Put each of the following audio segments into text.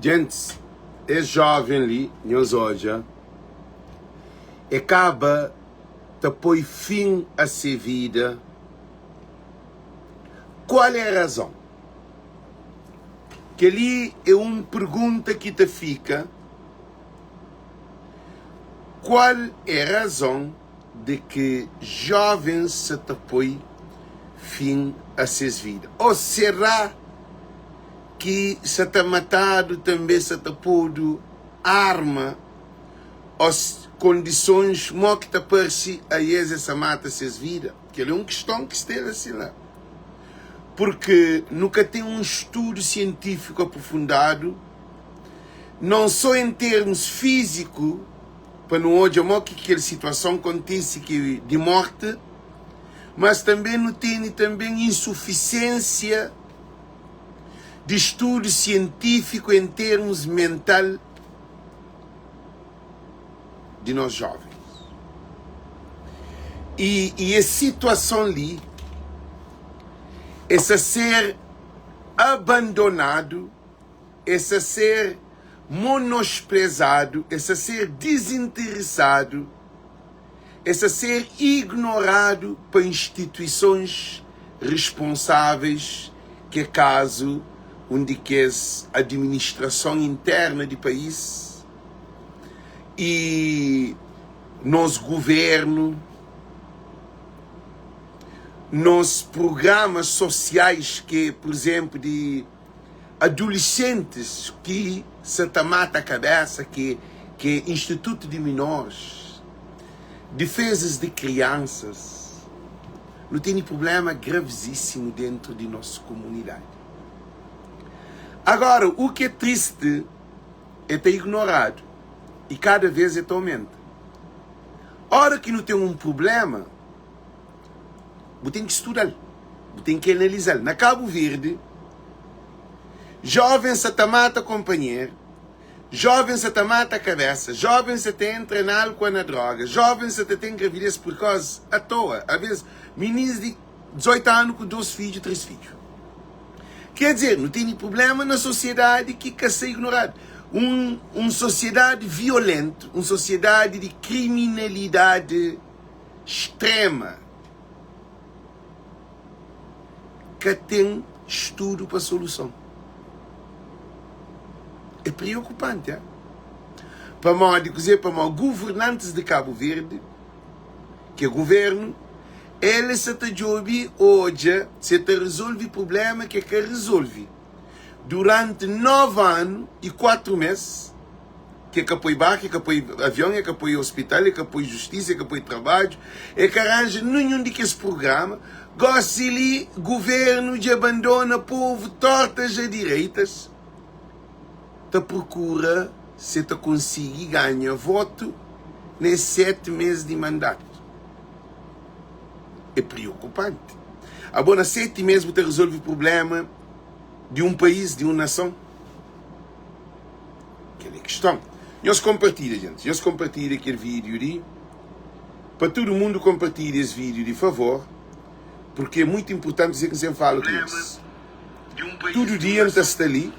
Gente, é jovem ali, nós hoje, acaba de pôr fim a sua vida. Qual é a razão? Que ali é uma pergunta que te fica. Qual é a razão de que jovens se te põe fim a suas vidas? Ou será que se te matado também se te pôr arma as condições mo que te parece a eles se mata suas vidas? Que é uma questão que esteja assim lá. Porque nunca tem um estudo científico aprofundado, não só em termos físicos, para não olhar que aquela situação acontece de morte, mas também não tem também insuficiência de estudo científico em termos mental de nós jovens. E a situação ali, esse ser abandonado, esse ser menosprezado, esse ser desinteressado, esse ser ignorado por instituições responsáveis, que é caso onde que é a administração interna do país e nos governo, nos programas sociais que, por exemplo, de adolescentes que se te mata a cabeça, que é Instituto de Menores, defesas de crianças, não tem problema gravíssimo dentro de nossa comunidade. Agora, o que é triste é ter ignorado e cada vez é aumenta. Hora que não tem um problema, você tem que estudar, você tem que analisar. Na Cabo Verde, jovem se te mata companheiro, jovem se te mata a cabeça, jovem se te entra em álcool na droga, jovem se te tem gravidez por causa à toa. Às vezes, meninos de 18 anos com 2 filhos, 3 filhos. Quer dizer, não tem problema na sociedade que quer ser ignorado. Uma sociedade violenta, uma sociedade de criminalidade extrema, que tem estudo para a solução. É preocupante, é? Para os governantes de Cabo Verde, que é governo, eles se te jobi hoje, se te resolve o problema que resolve. Durante 9 anos e 4 meses, que apoia barco, que apoia avião, que apoia hospital, que apoia justiça, que apoia trabalho, que arranja nenhum desses programas, gosta ali, governo de abandona povo, tortas e direitas, te procura se te conseguir ganhar voto nesses 7 meses de mandato. É preocupante. Agora, 7 meses você resolve o problema de um país, de uma nação. Aquela é a questão. Nós compartilha, gente. Nós compartilha aquele vídeo ali. Para todo mundo compartilhar esse vídeo, de favor. Porque é muito importante dizer que sempre falo com isso. Todo dia não está ali.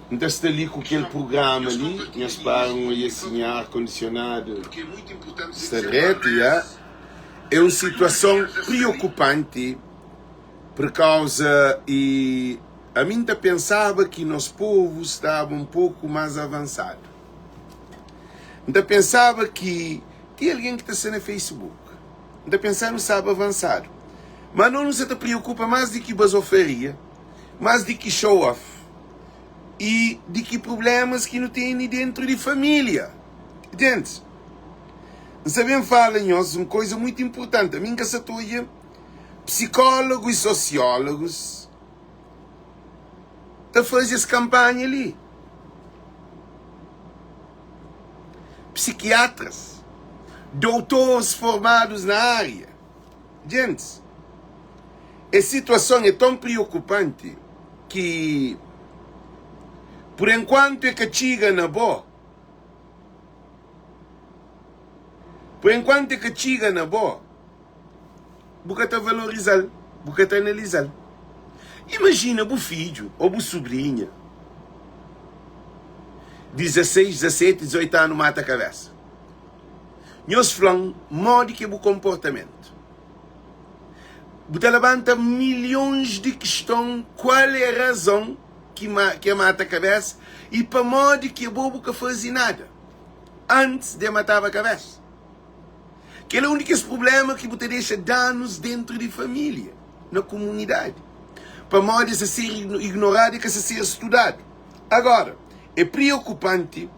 Não está ali com aquele programa ali. Nós param aí assim, ar-condicionado. Está reto, já. É uma situação preocupante por causa e a mim pensava que nosso povo estava um pouco mais avançado. Ainda pensava que tem alguém que está sendo no Facebook. Ainda pensava que sabe avançado. Mas não se preocupa mais de que basoferia, mais de que show-off e de que problemas que não tem dentro de família. Gente, sabemos falar uma coisa muito importante. A mim que se toia psicólogos e sociólogos a fazer essa campanha ali. Psiquiatras, doutores formados na área. Gente, a situação é tão preocupante que, por enquanto, é que chega na boa. Por enquanto é que chega na boa, você está valorizando, você está analisando. Imagina o filho ou a sobrinha 16, 17, 18 anos mata a cabeça. Nós falamos, modo que é o comportamento. Você levanta milhões de questões, qual é a razão que mata a cabeça, e para modo que é bobo que fazia nada, antes de matar a cabeça. Que é o único problema que você deixa danos dentro de família, na comunidade. Para modo de ser ignorado e que ser estudado. Agora, é preocupante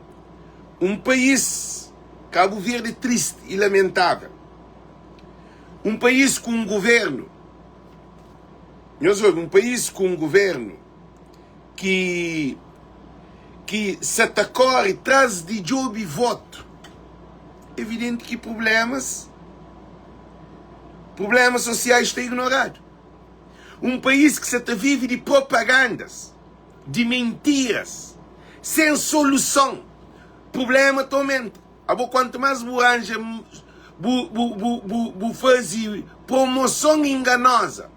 um país, Cabo Verde, triste e lamentável. Um país com um governo, que se atacou e traz de job e voto. Evidente que problemas sociais estão ignorados. Um país que se vive de propagandas, de mentiras, sem solução. Problema aumenta. Quanto mais buranja, faz promoção enganosa,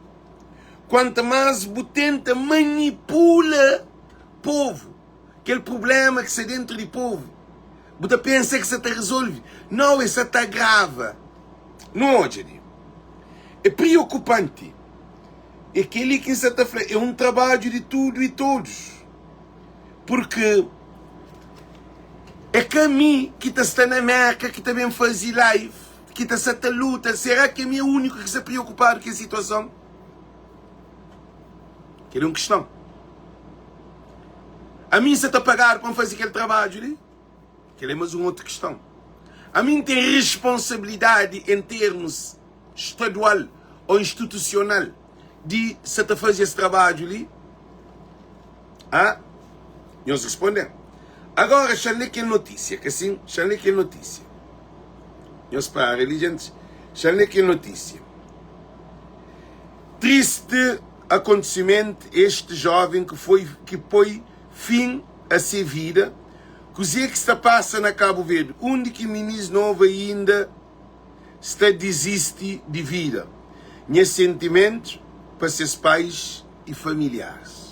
quanto mais tenta manipula povo, aquele problema que está dentro do povo, você pensa que você te resolve. Não, isso está grave. Não, hoje é preocupante. É que ele que está é um trabalho de tudo e todos. Porque é que a mim, que está na América, que também faz live, que está essa luta, será que é o único que está preocupado com a situação? Que é uma questão. A mim se está a pagar para fazer aquele trabalho ali? Que é mais uma outra questão. A mim tem responsabilidade em termos estadual ou institucional de se está a fazer esse trabalho ali? Nós respondemos. Agora, deixa eu ler que notícia, que assim, deixa eu ler que notícia. Nós para ali, gente, deixa eu ler que notícia. Triste acontecimento, este jovem que põe fim a sua vida, coisa que está passando na Cabo Verde, onde que ministro novo ainda está desiste de vida. Nesse sentimento para seus pais e familiares.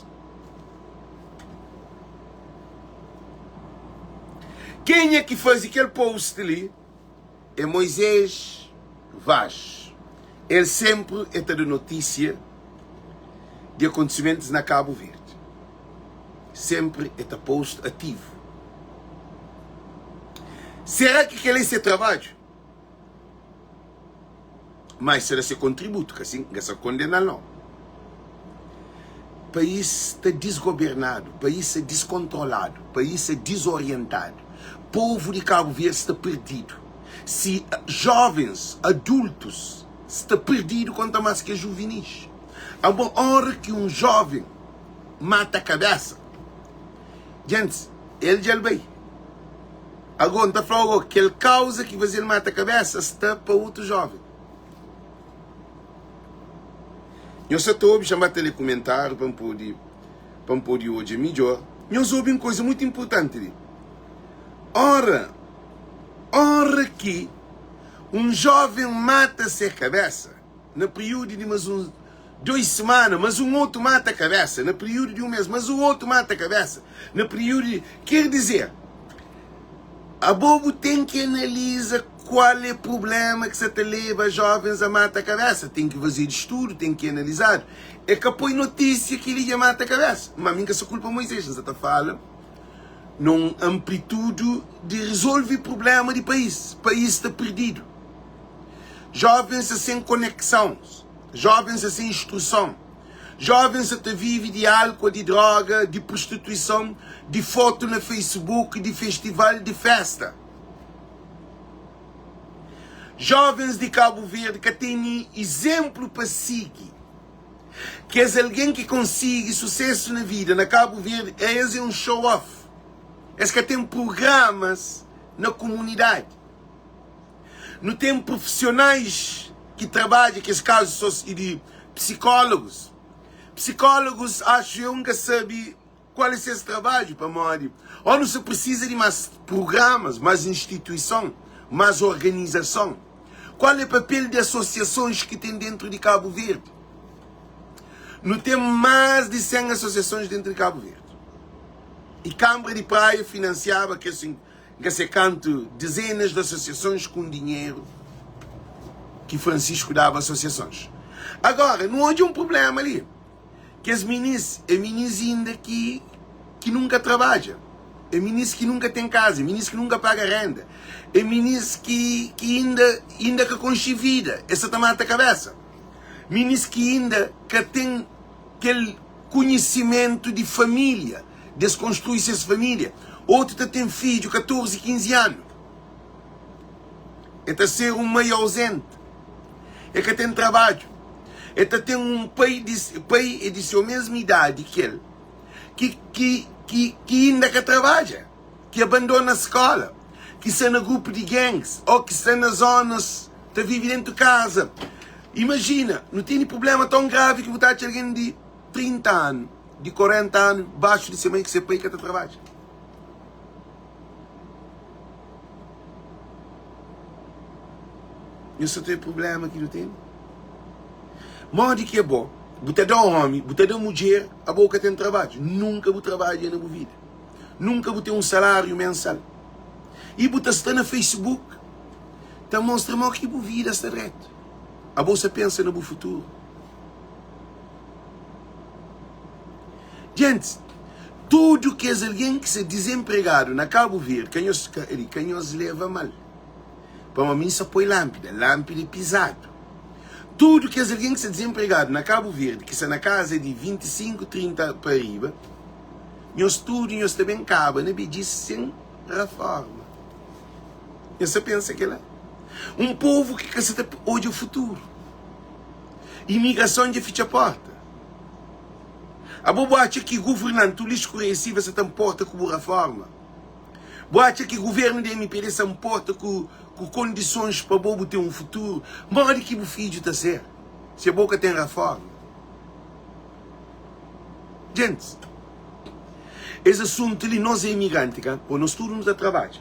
Quem é que faz aquele post ali? É Moisés Vaz. Ele sempre está de notícia de acontecimentos na Cabo Verde. Sempre está post ativo. Será que ele é esse trabalho? Mas será esse contributo, que assim, essa condena não. O país está desgovernado, o país está descontrolado, o país está desorientado. O povo de Cabo Verde está perdido. Se jovens, adultos, está perdido quanto mais que juvenis. A hora que um jovem mata a cabeça, gente, ele já veio. Agora está falando que aquela causa que você mata a cabeça está para outro jovem. Eu só estou a chamar telecomentário para poder hoje melhor. Nós ouvimos coisa muito importante ali. Ora que um jovem mata-se a cabeça, no período de mais 2 semanas, mas um outro mata a cabeça, no período de 1 mês, mas o outro mata a cabeça, no período de... Quer dizer, a bobo tem que analisar qual é o problema que você te leva jovens a matar a cabeça. Tem que fazer estudo, tem que analisar. É que põe notícia que ele mata a cabeça. Mas a mim que essa culpa Moisés, você está falando, num amplitude de resolver problema de país. O país está perdido. Jovens sem conexão, jovens sem instrução, jovens que vivem de álcool, de droga, de prostituição, de foto no Facebook, de festival, de festa. Jovens de Cabo Verde que têm exemplo para seguir. Que é alguém que consegue sucesso na vida, na Cabo Verde, é um show-off. É que tem programas na comunidade. Não tem profissionais que trabalham, que é casos de psicólogos. Psicólogos, acho eu, nunca sabem qual é esse trabalho para morrer. Ou não se precisa de mais programas, mais instituição, mais organização. Qual é o papel de associações que tem dentro de Cabo Verde? Não tem mais de 100 associações dentro de Cabo Verde. E Câmara de Praia financiava que esse canto dezenas de associações com dinheiro que Francisco dava às associações. Agora, não há um problema ali. Que as meninas ainda que nunca trabalha. É meninas que nunca tem casa, é meninas que nunca paga renda. É meninas que ainda que conche vida. Essa também a cabeça. Meninas que ainda que tem aquele conhecimento de família. Desconstrui-se essa família. Outro tem filho, 14, 15 anos. É ser um meio ausente. É que tem trabalho. É que tem um pai de sua mesma idade que ele. Que ainda que trabalha. Que abandona a escola. Que está no grupo de gangues. Ou que está nas zonas. Está vivendo dentro de casa. Imagina. Não tem problema tão grave que botar alguém de 30 anos. De 40 anos. Baixo de ser meio que ser pai que trabalha. Isso tem problema que não tem. Modo que é bom. Você dá um homem, você dá uma mulher, a boca tem trabalho. Nunca vou trabalhar na minha vida. Nunca vou ter um salário mensal. E você está no Facebook, está mostrando que a vida está reto. A bolsa pensa no futuro. Gente, tudo que é alguém que se desempregado na Cabo Verde, quem os leva mal. Para mim só põe lâmpada pisado. Tudo que é alguém que está desempregado na Cabo Verde, que está na casa de 25, 30 para arriba, nós tudo, nós também acaba, né? Diz sem reforma. Você pensa que é um povo que está hoje o futuro. Imigração de fecha porta. A boa acha que governante lhe escurece, você tem porta com reforma. Boa acha que o governo de MPD se importa com condições para o bobo ter um futuro. Mora que o filho está ser. Se a boca tem reforma. Gente, esse assunto ali, nós é imigrante, ou nós todos nos trabalho.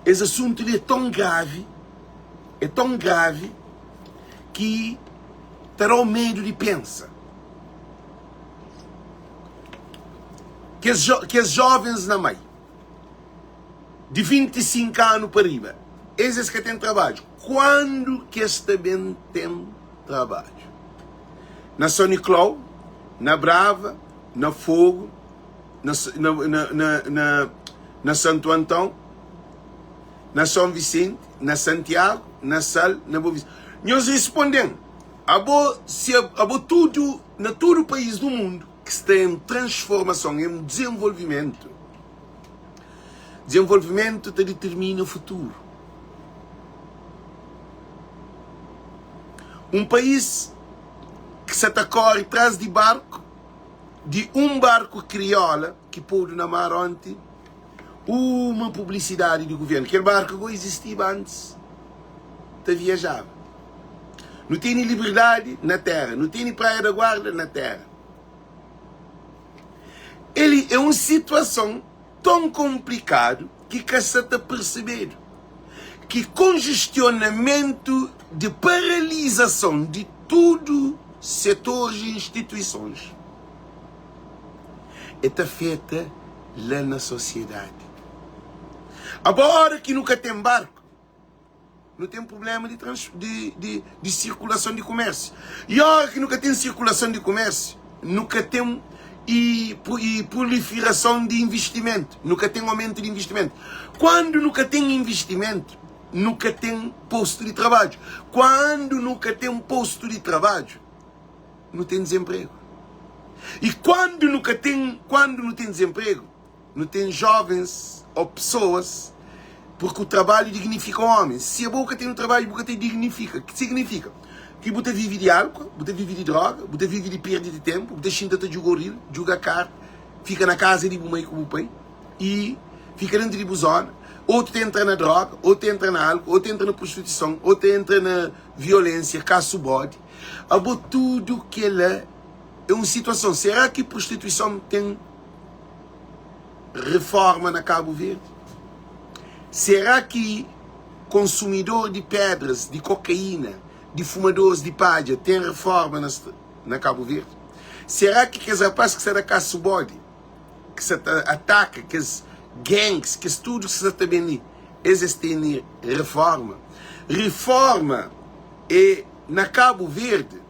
Esse assunto ali é tão grave que terá medo de pensar. Que as jovens na mãe, de 25 anos para arriba, esses que têm trabalho, quando que eles também têm trabalho? Na São Nicolau, na Brava, na Fogo, na Santo Antão, na São Vicente, na Santiago, na Sal, na Boa Vista. Nós respondemos, tudo, na todo o país do mundo, que está em transformação, em desenvolvimento. Desenvolvimento determina o futuro. Um país que se atacou atrás de barco, de um barco crioula, que pôde na mar ontem, uma publicidade do governo. Aquele barco não existia antes de viajar. Não tem liberdade na terra, não tem praia da guarda na terra. Ele é uma situação tão complicado que você está percebendo que congestionamento de paralisação de tudo setores e instituições está feita lá na sociedade. Agora que nunca tem barco, não tem problema de circulação de comércio. E agora que nunca tem circulação de comércio, nunca tem e proliferação de investimento. Nunca tem aumento de investimento. Quando nunca tem investimento, nunca tem posto de trabalho. Quando nunca tem um posto de trabalho, não tem desemprego. E quando não tem desemprego, não tem jovens ou pessoas, porque o trabalho dignifica o homem. Se a boca tem um trabalho, a boca tem dignifica. O que significa? Que você vive de álcool, você vive de droga, você vive de perda de tempo, você xinta-te de goril, joga carta, fica na casa de mãe com o pai, e fica dentro de busona, ou te entra na droga, ou te entra na álcool, ou te entra na prostituição, ou te entra na violência, caça o bode. Tudo que ela é uma situação. Será que prostituição tem reforma na Cabo Verde? Será que consumidor de pedras, de cocaína, de fumadores de palha tem reforma na Cabo Verde? Será que aqueles rapazes que saem da caça o bode, que se ataca, que as gangues, que tudo que se está bem existem reforma. Reforma é na Cabo Verde.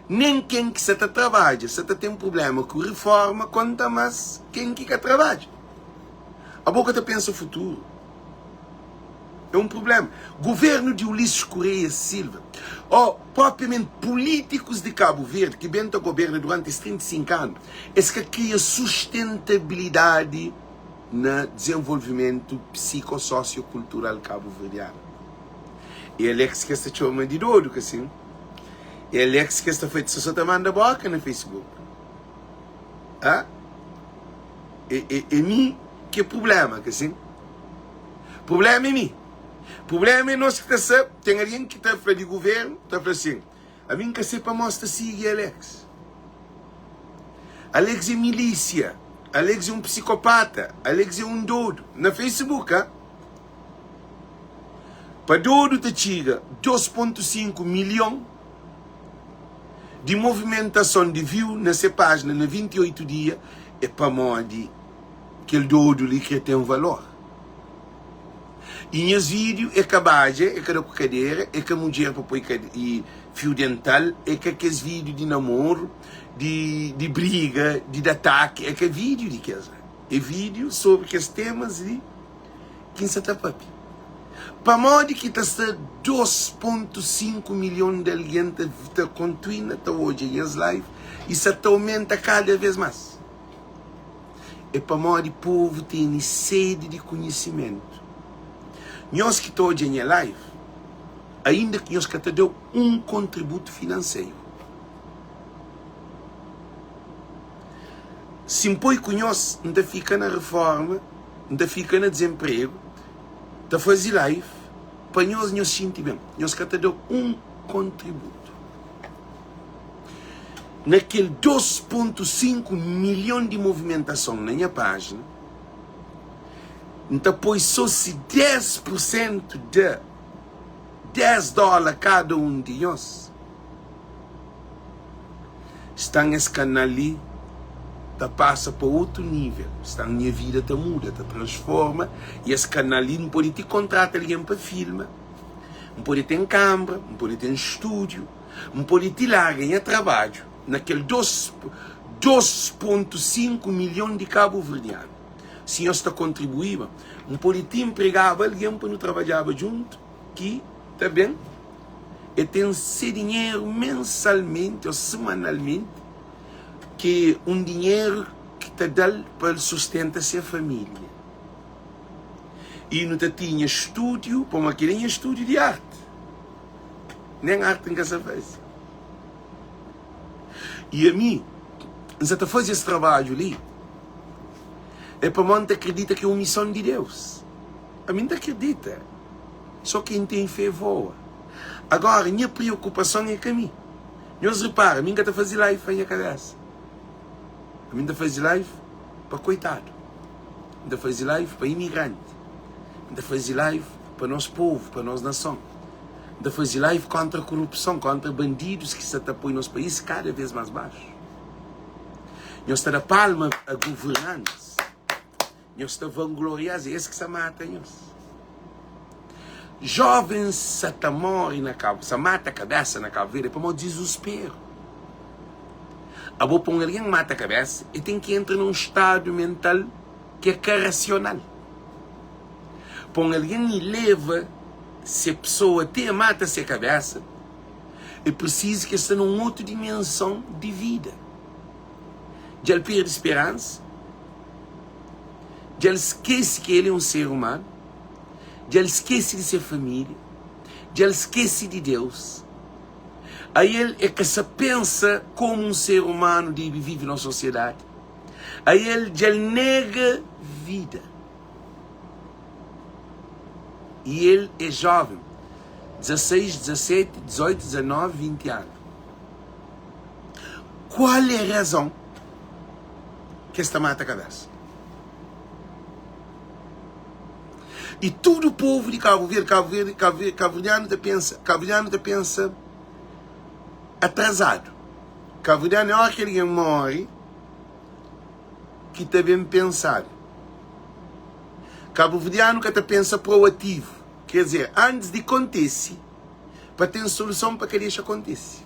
Nem quem que se trabalha, se tem um problema com reforma, conta mais quem que trabalha. A boca pensa o futuro. É um problema. Governo de Ulisses Correia Silva, ou propriamente políticos de Cabo Verde, que bem governa durante esses 35 anos, é que cria sustentabilidade no desenvolvimento psicossociocultural cabo-verdiano. E ele é que está chamando de doido, assim. Ele é que está feito só te manda boca no Facebook. Ah? E mim, que problema, assim? Problema é mim. Problema é nós que está tem alguém que está falando de governo, está falando assim, a mim que para mostrar siga Alex. Alex é milícia, Alex é um psicopata, Alex é um doido. Na Facebook, para doido te chega 2,5 milhões de movimentação de view nessa página, na 28 dias, é para mostrar que o doido ali que tem um valor. E nos vídeos é que a base, é que a cadeira, é que a mulher para pôr fio dental, é que aqueles vídeos de namoro, de briga, de ataque, é que é vídeo de casa. É vídeo sobre aqueles temas de quem se está papi. Para modo que está 2,5 milhões de alguém que continua até hoje em as lives e se aumenta cada vez mais. É para modo que o povo tem sede de conhecimento. Nós que estamos hoje em live, ainda que nós que te deu um contributo financeiro. Se impõe que nós não fica na reforma, não fica no desemprego, está fazer live, para nós nos sentir bem. Nós que te deu um contributo. Naquele 2,5 milhões de movimentação na minha página, então, pois só se 10% de $10 cada um de nós está nesse canal ali, tá passa para outro nível, está na minha vida, tá muda, tá transforma, e esse canal ali não pode te contratar alguém para filmar, não pode ter câmera, não pode ter estúdio, não pode te lá ganhar trabalho, naquele 2,5 milhões de cabo-verdianos. Se nós está contribuindo, um político empregava alguém para não trabalhava junto, que, tá bem? E tem esse dinheiro mensalmente ou semanalmente, que um dinheiro que te dá para sustentar a sua família. E não tinha estúdio, para uma queria estúdio de arte. Nem arte em casa faz. E a mim, você está fazendo esse trabalho ali, é para mim que acredita que é uma missão de Deus. A mim não acredita. Só quem tem fé voa. Agora, minha preocupação é com a mim. Nós repara, a mim que está fazendo live para a minha cabeça. A mim está fazendo live para coitado. A mim está fazendo live para imigrante. A mim está fazendo live para nosso povo, para nossa nação. A mim está fazendo live contra a corrupção, contra bandidos que se apoiam no nosso país cada vez mais baixo. Nós estamos a palma a governantes. Nós estamos vangloriosos, é esse que se mata nós. Jovens se morrem na cabeça, se mata a cabeça na caveira, é para o desespero. A boa para alguém mata a cabeça e tem que entrar num estado mental que é racional. Para alguém leva, se a pessoa até mata-se a cabeça, é preciso que esteja numa outra dimensão de vida. Já ele perde esperança, já ele esquece que ele é um ser humano, já ele esquece de ser família, já ele esquece de Deus. Aí ele é que se pensa como um ser humano que vive na sociedade. Aí ele já nega vida. E ele é jovem, 16, 17, 18, 19, 20 anos. Qual é a razão que esta mata a cabeça? E todo o povo de Cabo Verde, cabo-verdiano pensa atrasado. Cabo-verdiano é hora que ele morre, que está bem pensado. Cabo-verdiano que está pensa proativo. Quer dizer, antes de acontecer, para ter solução para que isso aconteça.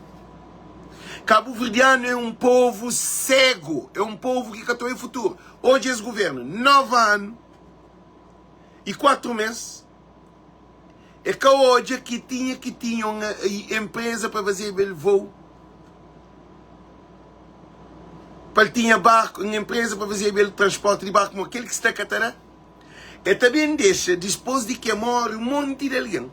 Cabo-verdiano é um povo cego, é um povo que catou em futuro. Hoje esse governo, 9 anos e 4 meses, é que hoje que tinha uma empresa para fazer o voo, para tinha barco, uma empresa para fazer o transporte de barco, como aquele que está a catará. E também deixa, depois de que morre um monte de alguém,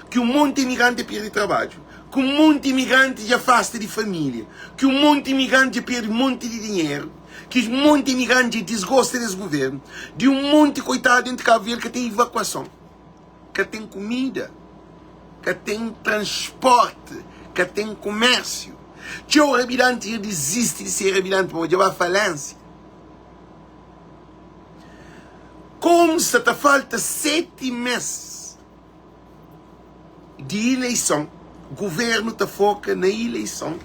que um monte de imigrante perde trabalho, que um monte de imigrante já afasta de família, que um monte de imigrante perde um monte de dinheiro, que um monte de imigrante desgosta desse governo, de um monte de coitado de Cabo Verde que tem evacuação, que tem comida, que tem transporte, que tem comércio. Que o rebelante desiste de ser rebelante, porque vai à falência. Como se te falta 7 meses de eleição, o governo te foca na eleição,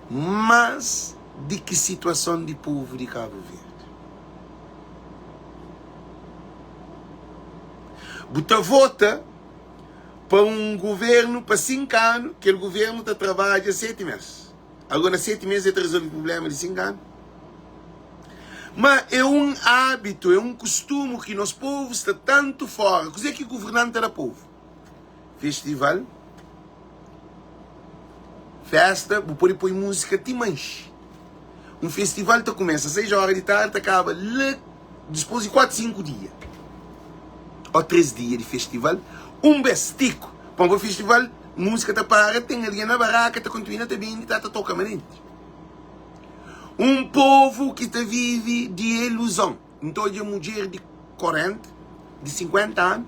mas de que situação de povo de Cabo Verde? Você vota para um governo para 5 anos, que o governo te trabalha 7 meses. Agora 7 meses é resolve o problema de 5 anos. Mas é um hábito, é um costume que nos povos está tanto fora. O que é que governante era povo? Festival, festa, vou pôr música, te manche. Um festival te começa às 6 horas de tarde, acaba depois de 4, 5 dias. Ou 3 dias de festival. Um bestico. Para um festival, música te para, tem alguém na barraca, te continua também e te toca manente. Um povo que te vive de ilusão. Então, a mulher de 40, de 50 anos,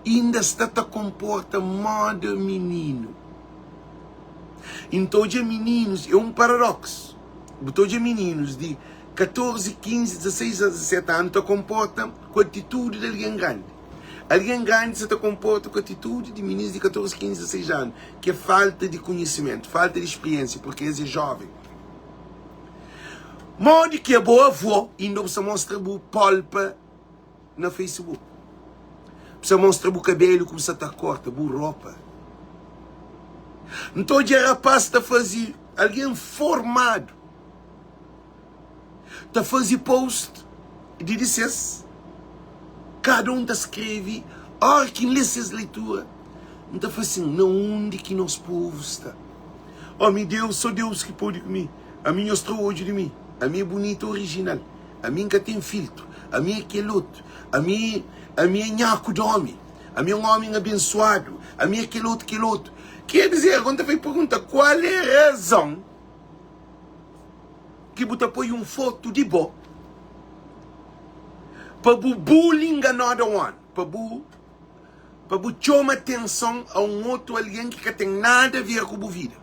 ainda está te comporta modo menino. Então, os meninos, é um paradoxo. Então, os meninos de 14, 15, 16, 17 anos te comportam com a atitude de alguém grande. Alguém grande se te comporta com a atitude de meninos de 14, 15, 16 anos, que é falta de conhecimento, falta de experiência, porque eles é jovem. Modo que é boa avó, ainda você mostra o polpa no Facebook. Você mostra o cabelo como você está corta, boa roupa. Então, o rapaz está fazendo, alguém formado, está fazendo post de licença. Cada um está escreve, quem lê essas leituras, não está fazendo, não onde que nosso povo está. Oh, meu Deus, só Deus que pode comigo. A minha mostrou hoje de mim. A minha é bonita original. A minha que tem filtro. A minha é aquele outro. A minha é nhaco de homem. A minha é um homem abençoado. A minha é aquele outro, aquele outro. Quer dizer, quando você pergunta qual é a razão que você põe uma foto de bo para o bullying another one, para o chamar atenção a um outro alguém que não tem nada a ver com a vida.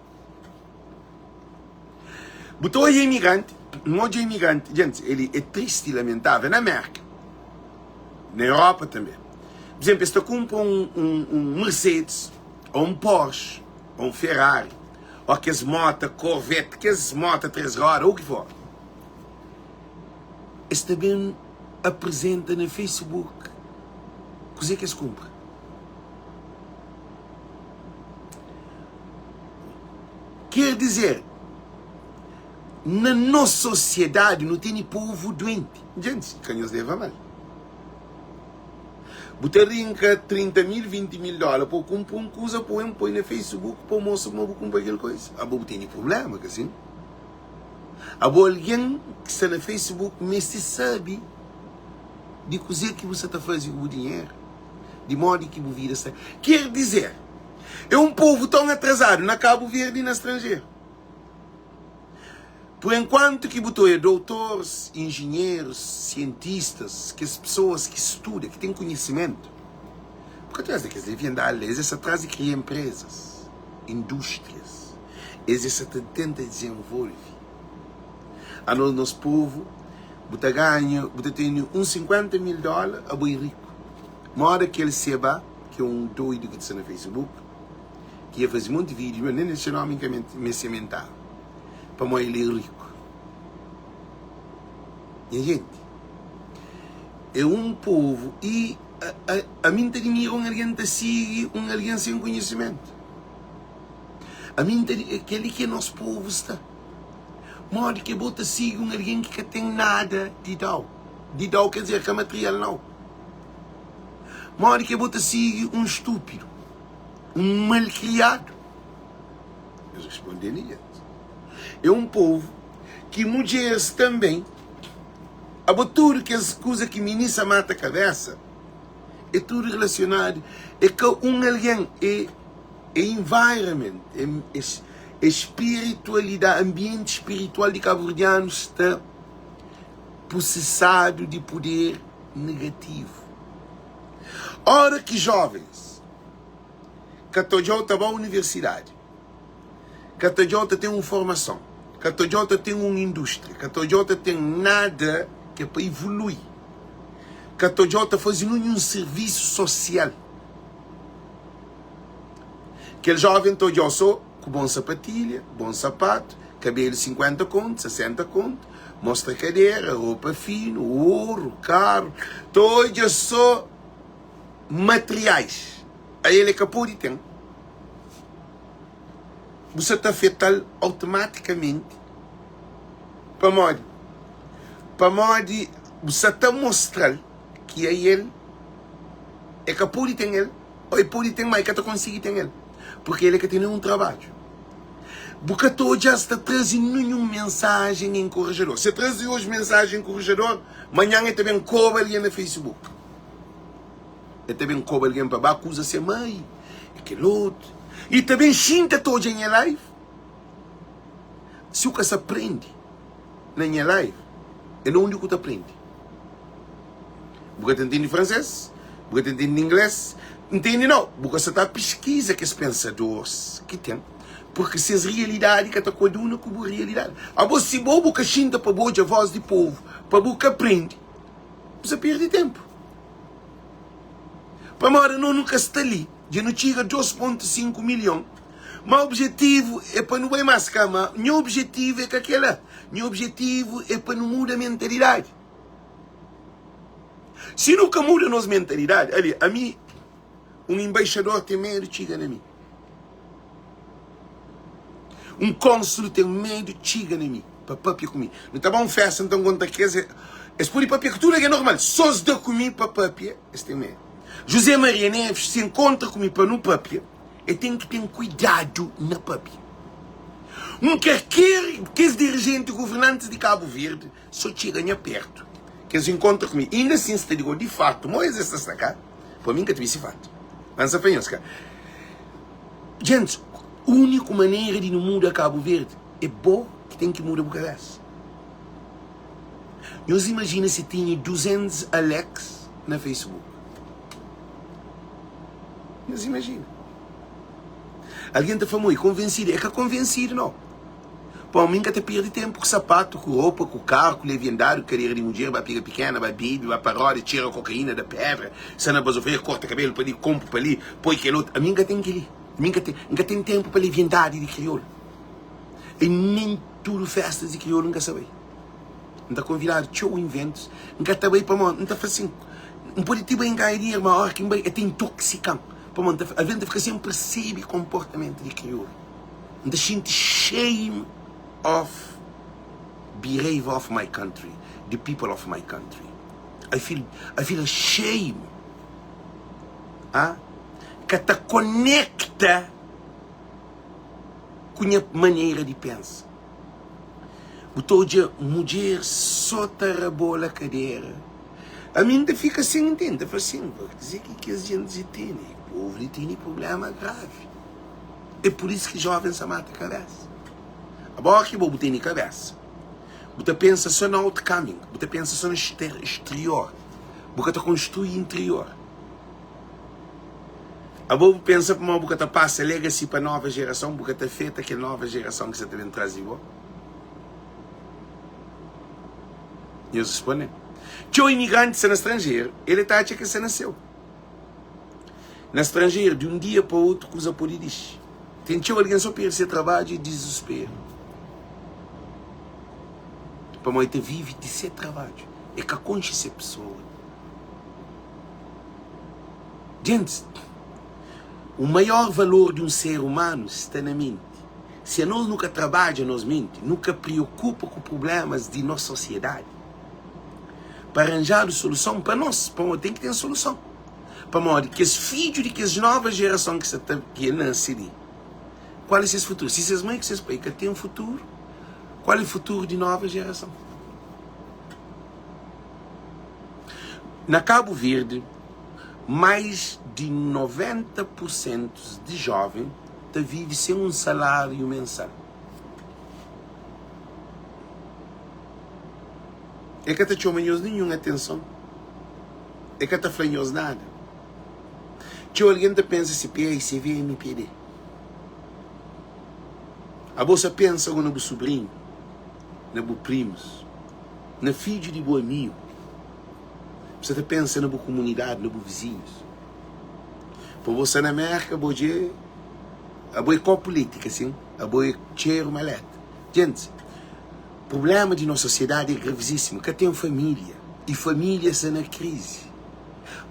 Você é imigrante, não é imigrante, gente, ele é triste e lamentável na América, na Europa também. Por exemplo, você compra um Mercedes, ou um Porsche, ou um Ferrari, ou aquelas motos Corvette, aquelas motos 3 rodas, ou o que for. Esse também apresenta no Facebook. O que se compra? Quer dizer, na nossa sociedade não tem povo doente. Gente, canhões leva mal. Você rinca 30 mil, 20 mil dólares para comprar uma coisa, põe no Facebook, para o moço não comprar aquela coisa. A boa tem problema, assim. A boa alguém que está no Facebook, mas se sabe de coisa que você está fazendo com o dinheiro, de modo que a vida está. Quer dizer, é um povo tão atrasado na Cabo Verde e no estrangeiro. Por enquanto que botou doutores, engenheiros, cientistas, que as pessoas que estudam, que têm conhecimento, porque atrás daqueles deviam dar leis, eles atrás de criar empresas, indústrias, eles tentam desenvolver. A nosso povo, você ganha, você tem uns 50 mil dólares, a boi rico. Uma hora que ele se vai, que é um doido que está no Facebook, que ia fazer um monte de vídeo, nem nacionalmente me sementar. Para mim ele é rico. Minha gente, é um povo e a mim te admira alguém que sigue alguém sem conhecimento. A mim aquele que é nosso povo está. Morde que bota siga alguém que tem nada de tal. De tal quer dizer que é material não. Morde que bota siga estúpido. Malcriado. Eles respondem nisso. É um povo que mulheres também, a tudo que as coisas que ministra mata a cabeça, é tudo relacionado, é que alguém é environment, é espiritualidade, ambiente espiritual de cabo-verdiano está possessado de poder negativo. Ora que jovens, Catojota vai à universidade, Catojota tem uma formação, Catojota tem uma indústria, Catojota tem nada que é para evoluir. Catojota faz um serviço social. Aquele jovem Tojoso com bom sapatilha, bom sapato, cabelo 50 conto, 60 conto, mostra cadeira, roupa fina, ouro, carro, todos só materiais. Aí ele acabou de ter. Você está afetado automaticamente para modo você está mostrando que é ele é capaz de ter ele ou é pode ter mais que tu consegue ter ele porque ele é que tem um trabalho porque tu já está trazendo nenhuma mensagem encorajador. Se traz hoje mensagem encorajador, amanhã é também cobra ali no Facebook, é também cobra alguém para acusa ser mãe aquele outro e também xinta todo em live. Se o que se aprende na minha live é não único que tu aprende. Porque tu entende francês, porque tu entende inglês, entende não, porque você está a pesquisa que os pensadores que tem, porque se as realidades que está coaduna com a realidade. A você se boca xinta para boa a voz de povo, para boca aprende, você perde tempo. Para mora não nunca está ali, já não chega 2,5 milhões. Mas o objetivo é para não ir mais cama. Meu objetivo é que aquela. Meu objetivo é para não mudar a mentalidade. Se nunca muda a nossa mentalidade, ali, a mim, um embaixador tem medo de chegar a mim. Um cônsul tem medo de chegar a mim. Para papiar comigo. Não está bom festa, então conta que é por papiar que tudo é normal. Só se dá comigo para papiar, esse tem medo. José Maria Neves se encontra comigo para não papiar. Eu tenho que ter cuidado na papiar. Quer que os dirigentes governantes de Cabo Verde só chegam perto. Que eles encontram comigo. E ainda assim, se te digo, de fato, Moisés está cá. Para mim, que te disse fato. Mas, gente, a única maneira de não mudar Cabo Verde é bom que tem que mudar o cabeça. Nós imagina se tinha 200 Alex na Facebook. Nós imagina. Alguém está famoso e convencido. É que é convencido, não. Para mim, que até perde tempo com sapato, com roupa, com carro, com leviandário, carreira de mulher, vai pegar pequena, vai beber, vai paródia, tira a cocaína da pedra, sana basofeira, corta cabelo para ali, compra para ali, põe aquele outro. A mim que tem que ir. A mim que tem tempo para leviandade de crioulo. E nem tudo festas de crioulo nunca sabe. Não está convidado, show eventos, nunca está bem para mim, não está fazendo. Não pode ter bem ganhar maior que é intoxicante. A gente fica sempre percebe comportamento de crioulo. Não sente shame of behave of my country, the people of my country. I feel shame. Que te conecta com a maneira de pensar. Botou de mulher só tarabola a cadeira. A mim ainda fica sem entender. Assim, vou dizer que as gente tem. O povo tem problema grave. É por isso que jovens se matam a cabeça. Agora que vou botar na cabeça. Você pensa só no outcoming. Você pensa só no exterior. Você construi interior. A boa pensa para uma boca passa legacy para a nova geração. Você feita que a nova geração que você tem trazido. E eu respondo. Tinha um imigrante no estrangeiro. Ele está achando que você nasceu. No estrangeiro, de um dia para o outro, coisa pode dizer. Tem alguém só para ser trabalho e desespero. para moita vive de seu trabalho. É que a consciência pessoa. Gente, o maior valor de um ser humano está na mente. Se nós nunca trabalhamos nos mente, nunca preocupa com problemas de nossa sociedade, para arranjar a solução para nós, para tem que ter solução. Para modo que os filhos de que as novas gerações que nascerem, qual é esse futuro? Se vocês mães que vocês pai que têm um futuro, qual é o futuro de nova geração? Na Cabo Verde, mais de 90% de jovens vive sem um salário mensal. É que te chama nenhuma atenção. É que te flanhos nada. Se alguém te pensa se pé e se vê me perder. A bolsa pensa no sobrinho, no primos, no filho de bom amigo. Você te pensa na comunidade, nos vizinhos. Por você na América, você a boa política, assim, a boa cheiro malete. Gente, o problema de nossa sociedade é gravíssimo, que tem família, e família está na crise.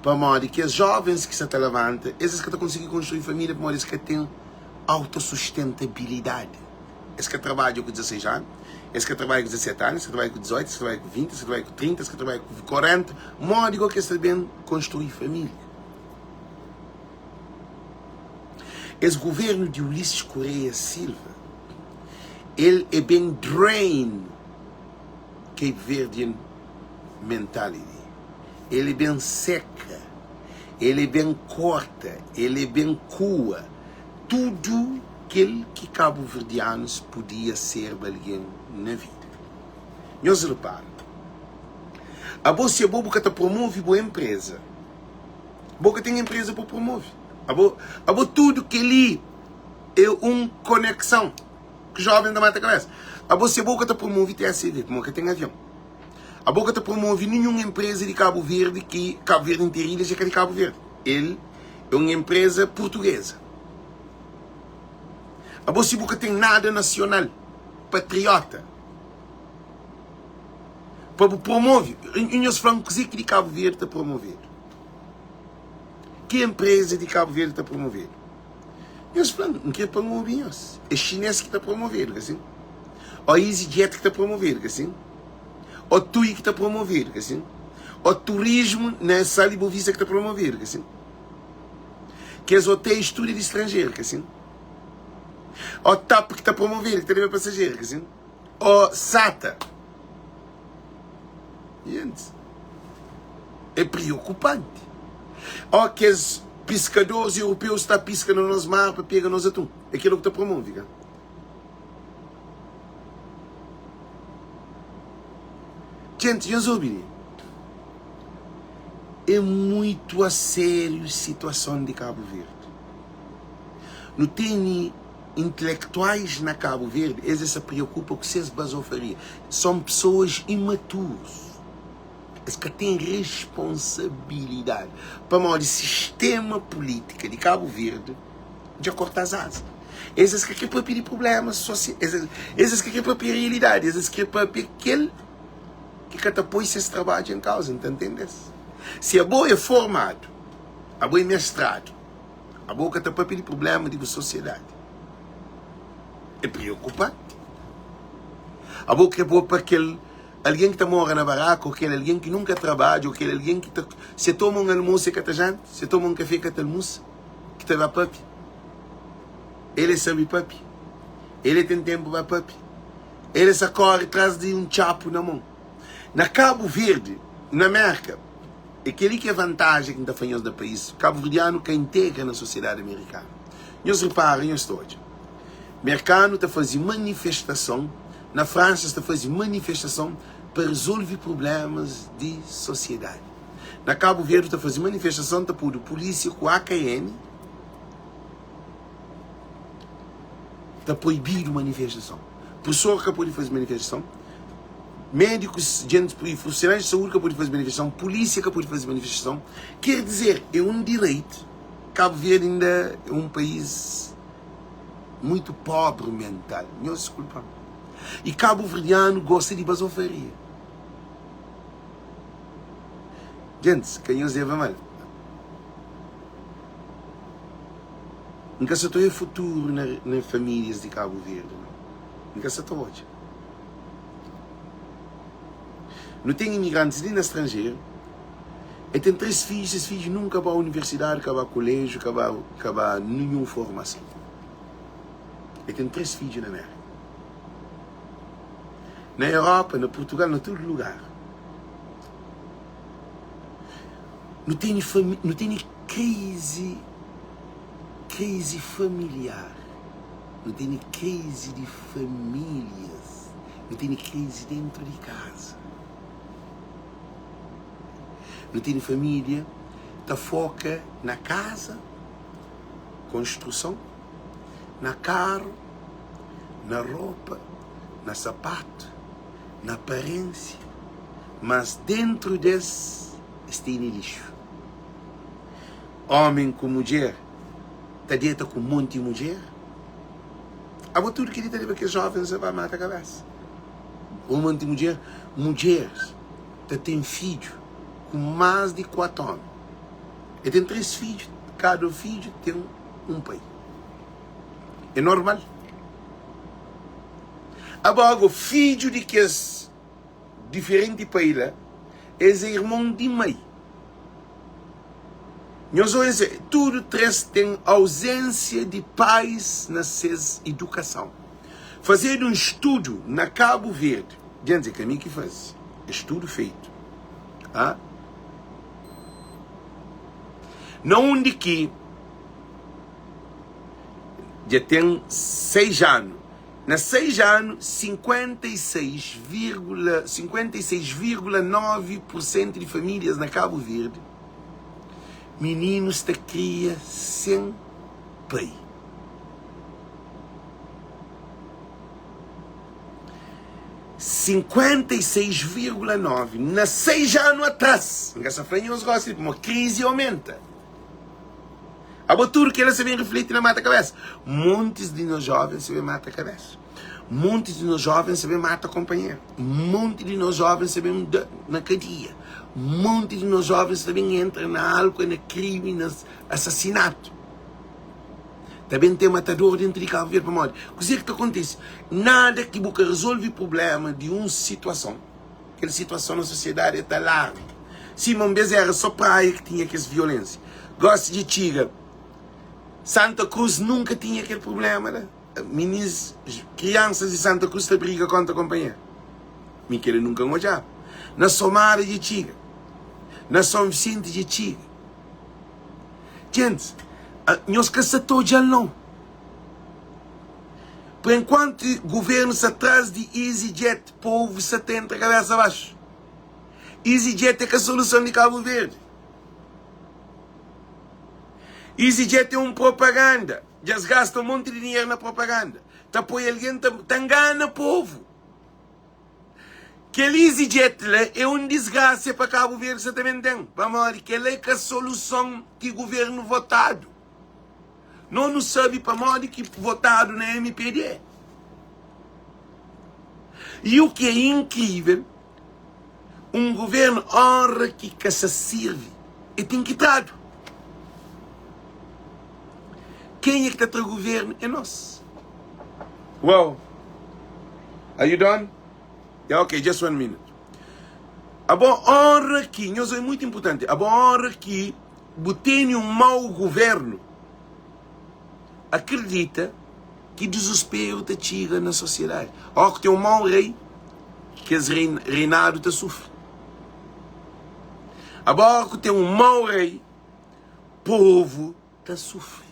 Para modo que os jovens que se levantam, esses que estão conseguindo construir família, para modo que têm autossustentabilidade. Esses que trabalham com 16 anos, esses que trabalham com 17 anos, esses que trabalham com 18, esses que trabalham com 20, esses que trabalham com 30, esses que trabalham com 40, modo que estão bem construir família. Esse governo de Ulisses Correia Silva, ele é bem drain Cape Verdean mentality. Ele é bem seca, ele é bem corta, ele é bem cua. Tudo aquilo que cabo-verdianos podia ser alguém na vida. Meus reparam, a você bobo que te promove boa empresa. Boca tem empresa para promover. Abo tudo que ali é uma conexão que jovem da mata cabeça. Abo se a boca te promove TACD, porque tem avião. A boca te promove nenhuma empresa de Cabo Verde que Cabo Verde inteiro é de Cabo Verde. Ele é uma empresa portuguesa. Abo se boca tem nada nacional, patriota. Para promover, os francos de Cabo Verde te promover. Que empresa de Cabo Verde está promovendo? Eles falam, não quer promover isso. É chinês que está promovendo, assim. Ou EasyJet que está promovendo, assim. Ou TUI que está promovendo, assim. Ou turismo na Salibovista que está promovendo, assim. Que os hotéis tudo de estrangeiro, assim. Ou TAP que está promovendo, que está levando passageiro, assim. Ou SATA. Gente, é preocupante. Ou que os pescadores europeus estão piscando nos mares para pegar nos atum. É aquilo que está promovendo. Gente, eu ouvi. É muito a sério a situação de Cabo Verde. Não tem intelectuais na Cabo Verde, eles se preocupam com essas basofarias. São pessoas imaturas. Eles que têm responsabilidade para o sistema político de Cabo Verde de cortar as asas. Esses que querem pedir problemas sociais, esses que querem pedir realidade, esses que querem pedir aquele que põe esse trabalho em causa, entendes? Se a boa é formado, a boa é mestrado, a boa que está para pedir problema de sociedade, é preocupante. A boa que é boa para aquele alguém que está mora na barraca, ou aquele alguém que nunca trabalha, ou aquele alguém que tá, se toma um almoço e que está jante, se toma um café que está almoço, que está lá papi. Ele sabe papi. Ele tem tempo para papi. Ele se corre atrás de um chapo na mão. Na Cabo Verde, na América, aquele que é vantagem que está fazendo do país, cabo-verdiano que integra na sociedade americana. Nós reparem a história. O americano está fazendo manifestação, na França está fazendo manifestação para resolver problemas de sociedade. Na Cabo Verde está fazendo manifestação, está por polícia com a AKN, está proibido manifestação. Pessoa que pode fazer manifestação, médicos, gente, funcionários de saúde que pode fazer manifestação, polícia que pode fazer manifestação. Quer dizer, é um direito. Cabo Verde ainda é um país muito pobre mental. Não se culpa. E cabo-verdiano gosta de basofaria. Gente, quem os leva mal? Nunca se tem futuro nas famílias de Cabo Verde. Nunca se tem hoje. Não tem imigrantes nem no estrangeiro. E tem 3 filhos, esses filhos nunca vão à universidade, nunca vão ao colégio, nunca vão a nenhuma formação. E tem 3 filhos na América. Na Europa, na Portugal, em todo lugar. Não tem crise familiar. Não tem crise de famílias. Não tem crise dentro de casa. Não tem família. Tá foca na casa, construção, na carro, na roupa, na sapato, na aparência. Mas dentro desse tem lixo. Homem com mulher, está dentro com um monte de mulher. Agora tudo que ele está que jovens vai matar a cabeça. Um monte de mulher, mulheres, tem filho com mais de 4 anos. E tem 3 filhos, cada filho tem um pai. É normal. Agora, o filho de que é diferente pai lá, é irmão de mãe. Nós vamos dizer, tudo 3 tem ausência de pais na sua educação. Fazer um estudo na Cabo Verde, gente, que a mim que faz, estudo feito. Ah? Não onde que já tem 6 anos. Na 6 anos, 56,9% de famílias na Cabo Verde, meninos te cria sem pai. (56,9%) na 6 anos atrás. Essa franja os gostam, uma crise aumenta. A botura que ela se vem refletir na mata-cabeça. Montes de nós jovens se vê mata-cabeça. Montes de nós jovens se vê mata-companheiro. Montes de nós jovens se vê na cadeia. Monte de nós jovens também entra na álcool, na crime, no assassinato. Também tem matador dentro de Cabo Verde para morte. O que acontece? Nada que busca resolve o problema de uma situação. Aquela situação na sociedade está larga. Simão Bezerra era só praia que tinha aquela violência. Gosta de Tiga. Santa Cruz nunca tinha aquele problema. Né? Meninas, crianças de Santa Cruz te briga contra a companhia. Miquel nunca ngojava. Na Somália de Tiga. Na São Vicente de Tiga. Gente, nós caçamos já não. Por enquanto o governo se atrás de EasyJet, povo se tenta a cabeça abaixo. EasyJet é que a solução de Cabo Verde. EasyJet é uma propaganda. Já se gasta um monte de dinheiro na propaganda. Tá apoia alguém, tá engana o povo. Que o EasyJet é uma desgraça para Cabo Verde, você também tem. Vamos ver, que é a solução que o governo votado. Não sabe para modo que votado na MPD. E o que é incrível, um governo honra que se serve e tem quitado. Quem é que está no governo? É nós. Wow. Are you done? Yeah, okay, just 1 minute. A boa honra que, isso é muito importante, a boa honra que tem um mau governo acredita que desespero te tira na sociedade. Ó, que tem um mau rei, que esse reinado te sofre. A boa que tem um mau rei, povo te sofre.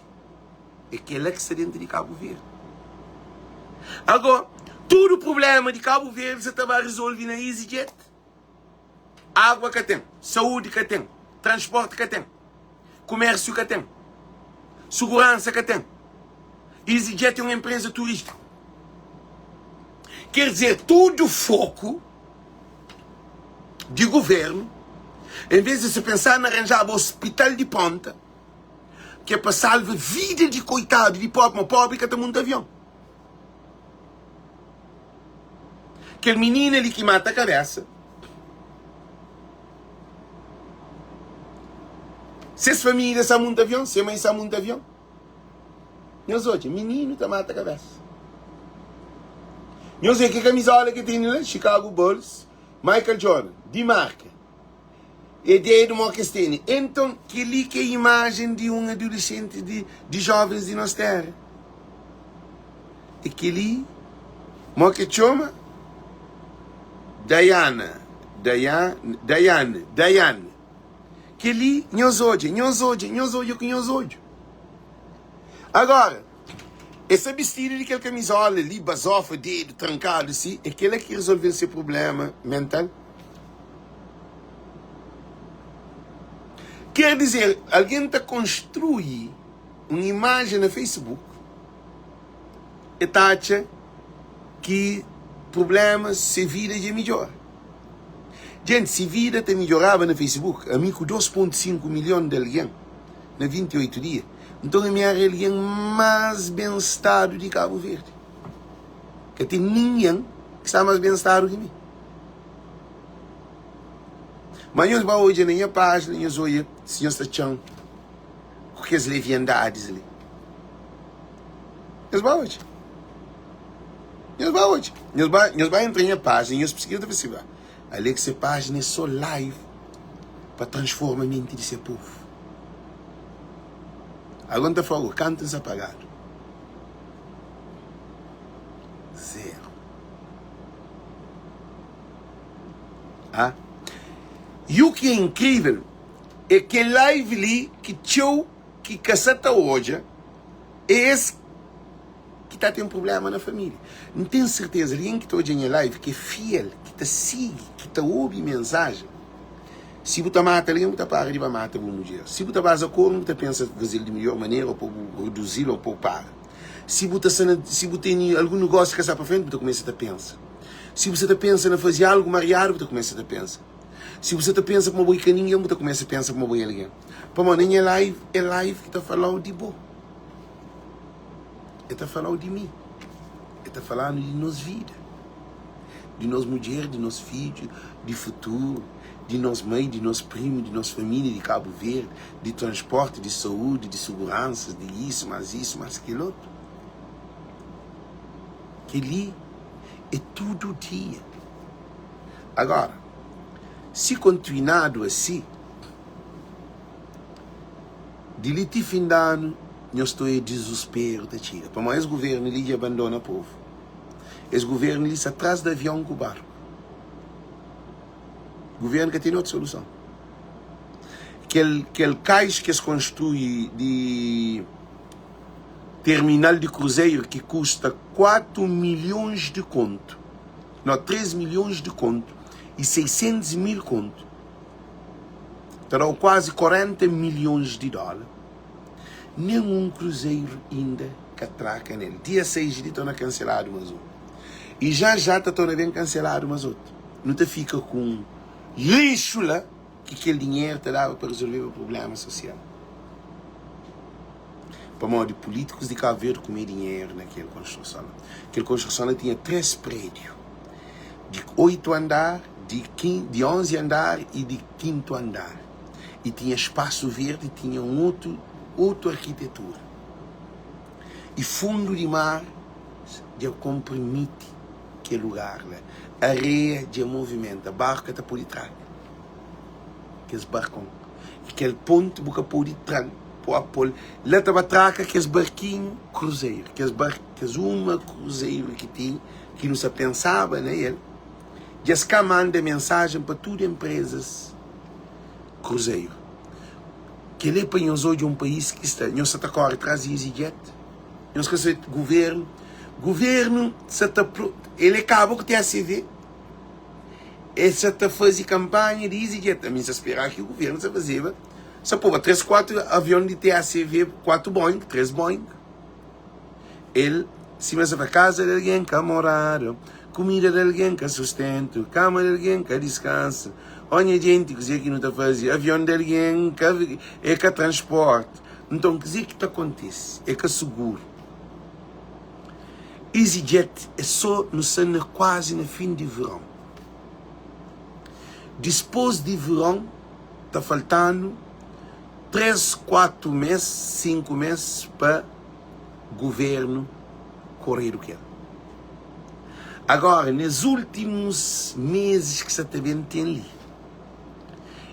É que ele é que está dentro de Cabo Verde. Agora, todo o problema de Cabo Verde você vai resolver na EasyJet. Água que tem, saúde que tem, transporte que tem, comércio que tem, segurança que tem. EasyJet é uma empresa turística. Quer dizer, todo o foco de governo, em vez de se pensar em arranjar um hospital de ponta, que é para salvar a vida de coitado, de pobre, mas pobre que tem muito avião. aquele menino ali que mata a cabeça. Se as famílias são muito avião, se a mãe são muito avião. Nós hoje, menino que mata a cabeça. Nós vemos que a camisola que tem lá, Chicago Bulls, Michael Jordan, de marca. E de Mocastene. Então, que ali que é a imagem de um adolescente de jovens de nossa terra. E que ali, Mocachoma, Diane. Que ali, nós hoje. Agora, essa besteira de aquela camisola ali, basofa, dedo, trancado, assim, é aquela que resolveu esse problema mental. Quer dizer, alguém está construindo uma imagem no Facebook e está achando que problemas se vida é melhor. Gente, se vida te melhorava no Facebook, amigo, 2,5 milhões de alguém, na 28 dias, então é minha alguém mais bem-estado de Cabo Verde. Que tem ninguém que está mais bem-estado que mim. Mas nós vamos hoje na minha página, nós olhamos, se nós estamos com as leviandades ali. Nós vamos hoje. Nós vamos entrar na minha página, nós precisamos perceber. Ali que essa página é só live para transformar a mente desse povo. Agora está falando, cantos apagados. Zero. Ah? E o que é incrível é que live ali que tchau que caçata hoje é esse que está tendo um problema na família. Não tenho certeza, alguém que está hoje em live que é fiel, que está sigue, que está ouve mensagem. Se você mata alguém, você para de matar uma mulher. Se você faz a cor, você pensa fazer de melhor maneira, ou para reduzir, ou para parar. Se você tem algum negócio que está para frente, você começa a pensar. Se você pensa em fazer algo mariado, você começa a pensar. Se você pensa para uma boa caninha, você começa a pensar para uma boa alguém. Para mim, é live que está falando de boa. Está falando de mim. Está falando de nossa vida. De nós mulheres, de nossos filhos, de futuro, de nós mães, de nós primos, de nossa família de Cabo Verde, de transporte, de saúde, de segurança, de isso, mas aquilo outro. Que ali é todo dia. Agora, se continuado assim, de lite fim de ano, nós estou em desespero da tira. Para mais governo ele abandona o povo. Esse governo ele está atrás do avião com o barco. O governo que tem outra solução. Aquele cais que se constrói de terminal de cruzeiro que custa 4 milhões de conto. Não, 3 milhões de conto. E 600 mil conto. Terão quase 40 milhões de dólares. Nenhum cruzeiro ainda que atraca nele. Dia 6 de estão cancelado mas outro. E já estão bem cancelado mas outro. Não te fica com lixo lá que aquele dinheiro te dava para resolver o problema social. Para modo de políticos de Cabo Verde comer dinheiro naquela construção. Aquela construção tinha 3 prédios. De 8 andares, de 11 andares e de 5º andar. E tinha espaço verde e tinha outra arquitetura. E fundo de mar já compromete aquele lugar lá. Areia de movimento, a barca está por trás. Aqueles barcos. Aquele ponto que pode trás. Lá estava atrás aqueles barquinhos cruzeiro. Aqueles uma cruzeiro que tinha, que não se pensava, né? Ele. Já se manda mensagem para todas as empresas cruzeiro. Que ele para nós hoje um país que está, nós está corre atrás de EasyJet. Nós queremos governo, ele acabou com o TACV. Ele está fazendo campanha de EasyJet. A mim se esperar que o governo se fazia. Só pôr 3, 4 aviões de TACV, 4 Boeing, 3 Boeing. Ele, se vai para casa de alguém que morar, comida de alguém que sustento, cama de alguém que descansa. Olha gente que diz que não está fazendo, avião de alguém que transporte. Então, o que está acontecendo? É que é seguro. EasyJet é só no quase no fim de verão. Depois de verão, está faltando 3, 4 meses, 5 meses para o governo correr o que é. Agora, nos últimos meses que você está vendo, tem ali,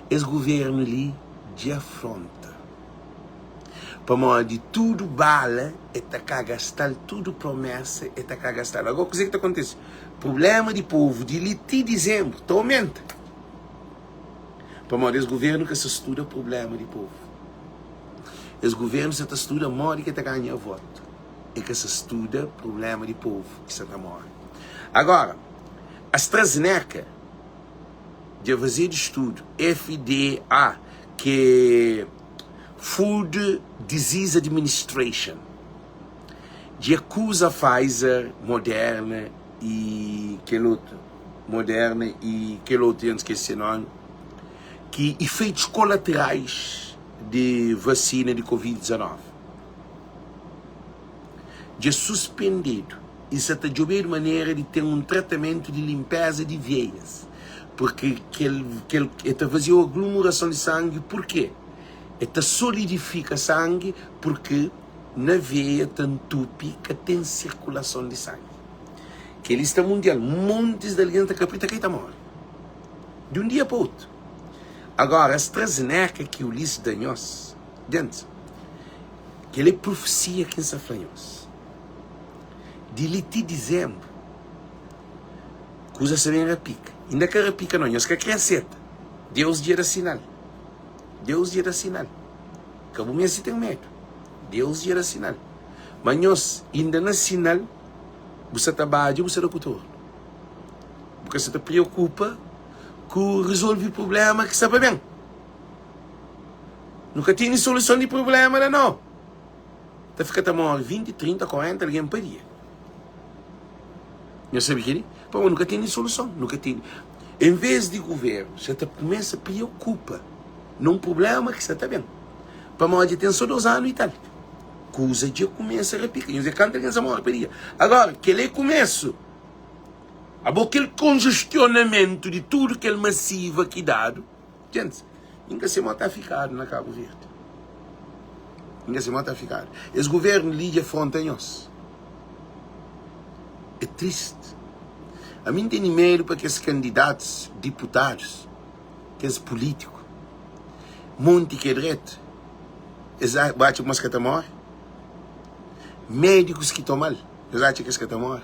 esse governo ali de afronta. Para modo de tudo bala, é tá gastar tudo promessa, é tá gastar. Agora, o que está acontecendo? Problema de povo, de ali até dezembro, tá aumenta. Para modo esse governo que se estuda problema de povo. Esse governo que se estuda morre que tá ganha voto. E que se estuda problema de povo que se tá morre. Agora, a AstraZeneca, de fazer de estudo, FDA, que é Food Disease Administration, de acusa Pfizer, Moderna e que outro, Moderna e que outro, eu esqueci o nome, que efeitos colaterais de vacina de Covid-19. De suspendido. Isso está de maneira de ter um tratamento de limpeza de veias. Porque ele está fazendo aglomeração de sangue. Por quê? Ele solidifica sangue porque na veia tem tupi que tem circulação de sangue. Que ele está mundial. Montes de aliança caprita que está morre. De um dia para outro. Agora, a AstraZeneca que o Ulisses Danhos, gente, que ele é profecia que se falhou. De liti dezembro, coisa se vem repica. Ainda que repica não, nós que acrescenta. Deus dia da sinal. Deus dia da sinal. Acabou mesmo se tem medo. Deus dia da sinal. Mas nós, ainda na sinal, você trabalha, você dá cultura. Porque você te preocupa com resolver o problema que sabe bem. Nunca tem solução de problema, não. Tá ficando a morrer 20, 30, 40, alguém per dia. Não sabe o que é? Pô, nunca tem solução, nunca tem. Em vez de governo, você começa a preocupar num problema que você está vendo. Para morrer tem só 2 anos e tal. Coisa de começa a repicar. Você canta que essa morre per dia. Agora, que ele começa aquele congestionamento de tudo que é massivo aqui dado, gente, ninguém se mata ficado na Cabo Verde. Ninguém se mata ficado. Esse governo liga frontenhos. É triste. A mim tem medo para que esses candidatos, deputados, que esses políticos, monte que é direito, eles acham que está morre. Médicos que estão mal, eles acham que está morre.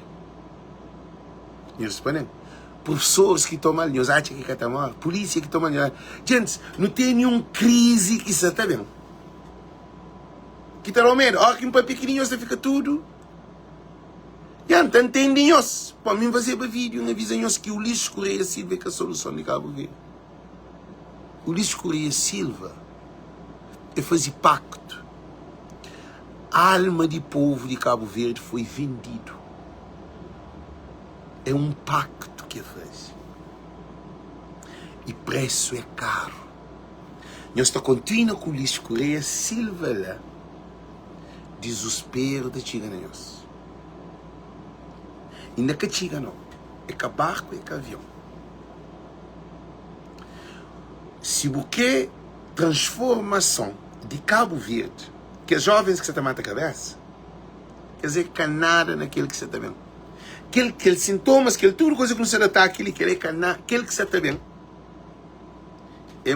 E respondem. Professores que estão mal, eles acham que está morre. Polícia que está mal. Gente, não tem nenhuma crise que você está vendo. Que está ao meio. Olha que um pequenininho você fica tudo. Já não entendem nós. Para mim fazer um vídeo, avisam-nos que o Ulisses Correia Silva é que a solução de Cabo Verde. O Ulisses Correia Silva é fazer pacto. A alma de povo de Cabo Verde foi vendido. É um pacto que faz. E preço é caro. Nós está continuando com o Ulisses Correia Silva lá. Desespero de Tiganhos. Ainda que chega não, é que barco, é que avião. Se você transformação de Cabo Verde, que os jovens que você está matando a cabeça, quer dizer que nada naquele que você está vendo. Aqueles sintomas, tudo coisa que não se está aquele que você está vendo, é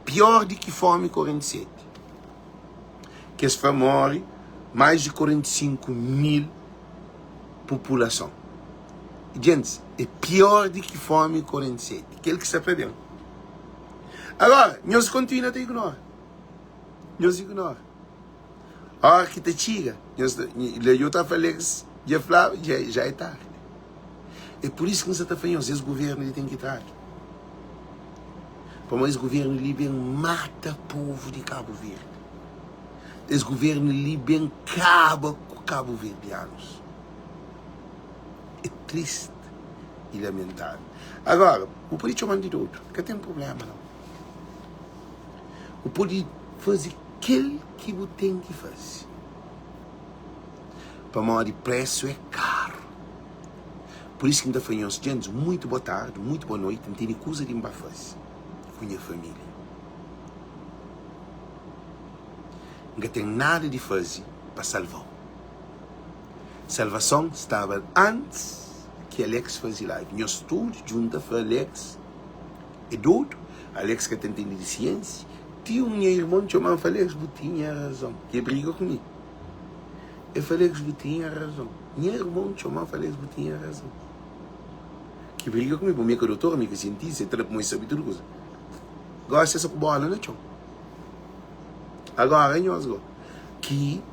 pior do que fome 47. Que se morre mais de 45 mil população. Gente, é pior do que fome 47. Aquele que se perdeu. Agora, nós continuamos a ignorar. Nós ignoramos. A hora que te chega, eu estou falando que já é tarde. É por isso que você está falando, esse governo ele tem que estar. Para esse governo ele bem mata o povo de Cabo Verde. Esse governo ele bem acaba com Cabo Verdeanos. É triste e lamentável. Agora, o político manda de outro, não tem problema não. O político faz aquilo que você tem que fazer. Para morrer de preço é caro. Por isso que ainda falamos, gente, muito boa tarde, muito boa noite, não tem coisa de fazer com a minha família. Não tem nada de fazer para salvar. Salvação estava antes que Alex fazia live. Nós todos juntos para Alex. É doido. Alex que tem entendido de ciência. Tinha um irmão que chamava Alex, você tinha razão. Que briga comigo. Eu falei que você tinha razão. Meu irmão que chamava Alex, você tinha razão. Que briga comigo. Minha doutora, minha cientista, ele para saber tudo coisa. Gosta dessa bola, né, tchau? Agora, nós que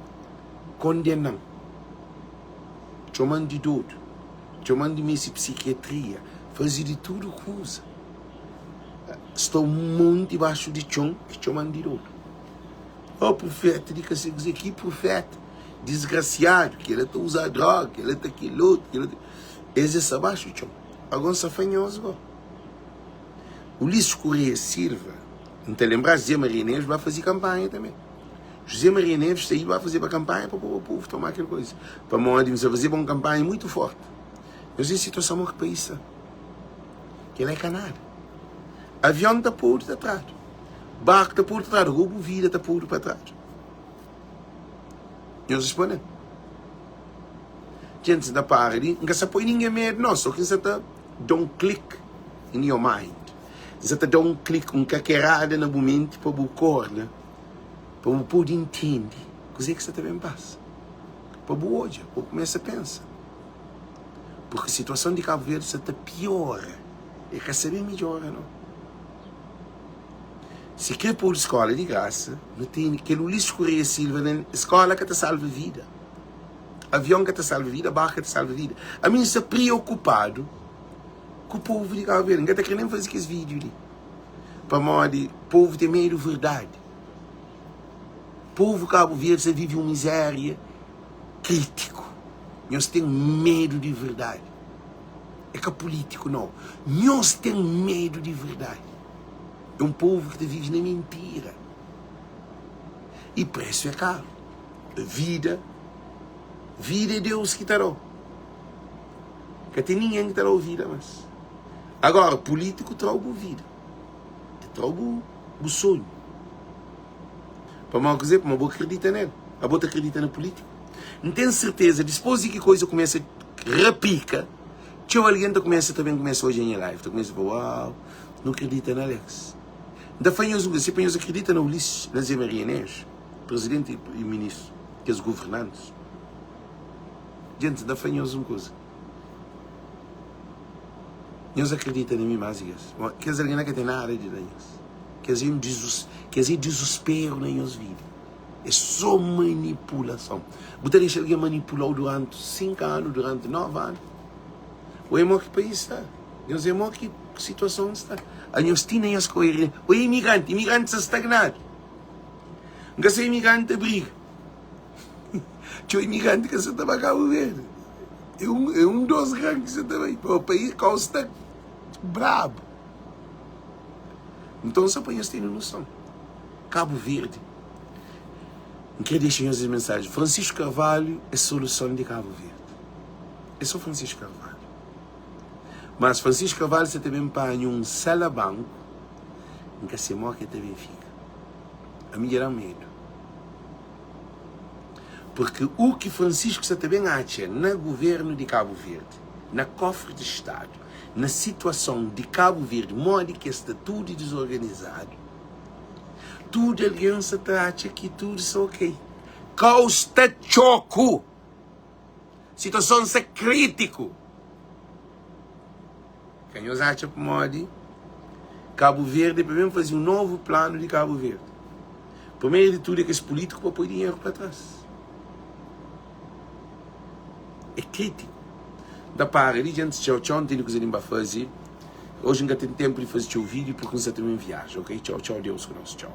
condenam. Chamando de doido. Chamando de minha psiquiatria. Fazer de tudo coisa. Estou muito debaixo de chão que chamando de doido. O profeta, de que se dizer que profeta desgraciado, que ele está usando droga, que ele está aquilo outro, que ele está... Esse é abaixo de chão. Agora só fanhoso. Ulisses Correia Silva, não te lembrar, José Maria Neves vai fazer campanha também. José Maria Neves saiu vai fazer para campanha para o povo tomar aquela coisa. Para fazer uma campanha muito forte. Mas a situação que o país está. Que ele é canado. Avião está por trás. Barco está por trás. Roubo vida está por para trás. Nós respondemos. Gente, da parte, não se põe ninguém medo, não. Só que você está dando um click in your mind. Você está dando um clique, uma caquerada no momento para o corda, para o poder entender. Coisa que você também passa. Para o hoje, para começar a pensar. Porque a situação de Cabo Verde está piora. E quer saber melhor, não? Se quer pôr escola de graça, não tem aquele Ulisses Correia Silva, escola que te salva a vida. Avião que te salva a vida, barco que te salva a vida. A mim está preocupado com o povo de Cabo Verde. Não está querendo fazer esse vídeo ali. Para modo o povo tem medo de verdade. O povo de Cabo Verde vive uma miséria crítico. Nós temos medo de verdade. É que é político, não. Nós temos medo de verdade. É um povo que vive na mentira. E preço é caro. Vida é Deus que dará. Que tem ninguém que dará vida, mas. Agora, político traga vida. Traga o sonho. Para uma coisa, para uma boa acredita nele. A boa acredita no político. Não tenho certeza, depois de que coisa começa a repica, tinha alguém que começa hoje em live. Começa a falar, uau, não acredita na Alex. Da fanhoso, você acredita no Ulisses, na Zé Maria Neves, presidente e ministro, que é os governantes. Gente, da fanhoso uma coisa. Nós acreditamos em mim mais isso. Quer dizer, alguém que tem nada de Deus. Quer dizer, desespero na nossa vida. É só manipulação. Você deixa alguém manipular durante 5 anos, durante 9 anos. O é que país está. Nós é que situação está. A nós temos as coisas. O imigrante está estagnado. Não é imigrante briga. Tinha imigrante que você estava a Cabo Verde. É um dos grandes que você também. O país está brabo. Então, só para nós terem noção. Cabo Verde. Não quero deixar as mensagens. Francisco Carvalho é a solução de Cabo Verde. É só Francisco Carvalho. Mas Francisco Carvalho você também põe um salabanco em que se morre também fica. A mim era medo. Porque o que Francisco você também acha no governo de Cabo Verde, na cofre do Estado, na situação de Cabo Verde, modo que está tudo desorganizado, tudo aliança acha que tudo está ok. Costa choco. Situação é crítico. Quem os acha por modo Cabo Verde, primeiro fazer um novo plano de Cabo Verde. Primeiro de tudo é que esse político para pôr dinheiro para trás. É crítico. Da parte de gente, tchau, não tem coisa nenhuma para fazer. Hoje ainda tem tempo de fazer o vídeo porque você também viaja, ok? Tchau, Deus com nós, tchau.